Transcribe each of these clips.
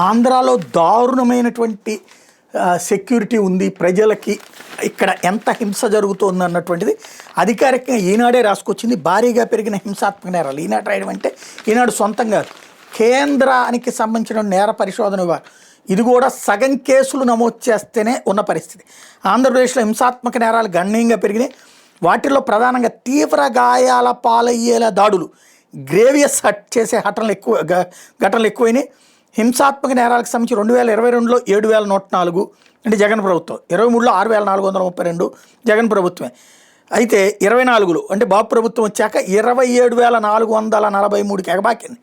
ఆంధ్రాలో దారుణమైనటువంటి సెక్యూరిటీ ఉంది, ప్రజలకి ఇక్కడ ఎంత హింస జరుగుతోంది అన్నటువంటిది అధికారికంగా ఈనాడే రాసుకొచ్చింది. భారీగా పెరిగిన హింసాత్మక నేరాలు. ఈనాడు రాయడం అంటే ఈనాడు సొంతంగా కేంద్రానికి సంబంధించిన నేర పరిశోధన విభాగం ఇది కూడా సగం కేసులు నమోదు చేస్తేనే ఉన్న పరిస్థితి. ఆంధ్రప్రదేశ్లో హింసాత్మక నేరాలు గణనీయంగా పెరిగినాయి. వాటిల్లో ప్రధానంగా తీవ్ర గాయాల పాలయ్యేలా దాడులు, గ్రేవియస్ హట్ చేసే ఘటనలు ఎక్కువైనాయి. హింసాత్మక నేరాలకు సంబంధించి 2022లో 7,104 అంటే జగన్ ప్రభుత్వం, 23లో 6,432 జగన్ ప్రభుత్వమే. అయితే 24లో అంటే బాబు ప్రభుత్వం వచ్చాక 27,443కి ఎగబాకింది.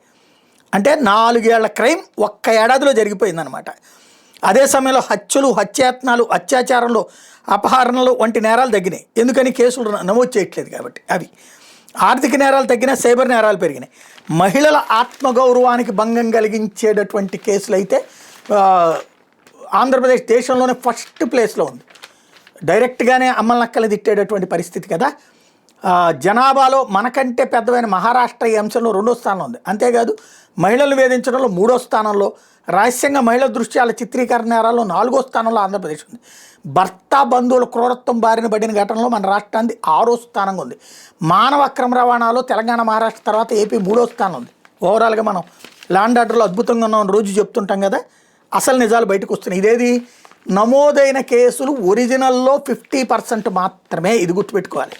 అంటే 4 ఏళ్ల క్రైమ్ ఒక్క ఏడాదిలో జరిగిపోయిందనమాట. అదే సమయంలో హత్యలు, హత్యాయత్నాలు, అత్యాచారంలో, అపహరణలు వంటి నేరాలు తగ్గినాయి. ఎందుకని కేసులు నమోదు చేయట్లేదు కాబట్టి. అవి ఆర్థిక నేరాలు తగ్గినా, సైబర్ నేరాలు పెరిగినాయి. మహిళల ఆత్మగౌరవానికి భంగం కలిగించేటటువంటి కేసులు అయితే ఆంధ్రప్రదేశ్ దేశంలోనే ఫస్ట్ ప్లేస్లో ఉంది. డైరెక్ట్గానే అమ్మల నక్కలు తిట్టేటటువంటి పరిస్థితి కదా. జనాభాలో మనకంటే పెద్దవైన మహారాష్ట్ర ఈ అంశంలో 2వ స్థానంలో ఉంది. అంతేకాదు మహిళలు వేధించడంలో 3వ స్థానంలో, రహస్యంగా మహిళల దృశ్యాల చిత్రీకరణ నేరాల్లో 4వ స్థానంలో ఆంధ్రప్రదేశ్ ఉంది. భర్త బంధువుల క్రూరత్వం బారిన పడిన ఘటనలో మన రాష్ట్రానికి 6వ స్థానంగా ఉంది. మానవ అక్రమ రవాణాలో తెలంగాణ, మహారాష్ట్ర తర్వాత ఏపీ 3వ స్థానం ఉంది. ఓవరాల్గా మనం ల్యాండ్ ఆర్డర్లో అద్భుతంగా ఉన్నామని రోజు చెప్తుంటాం కదా, అసలు నిజాలు బయటకు వస్తున్నాయి. ఇదేది నమోదైన కేసులు ఒరిజినల్లో 50% మాత్రమే, ఇది గుర్తుపెట్టుకోవాలి.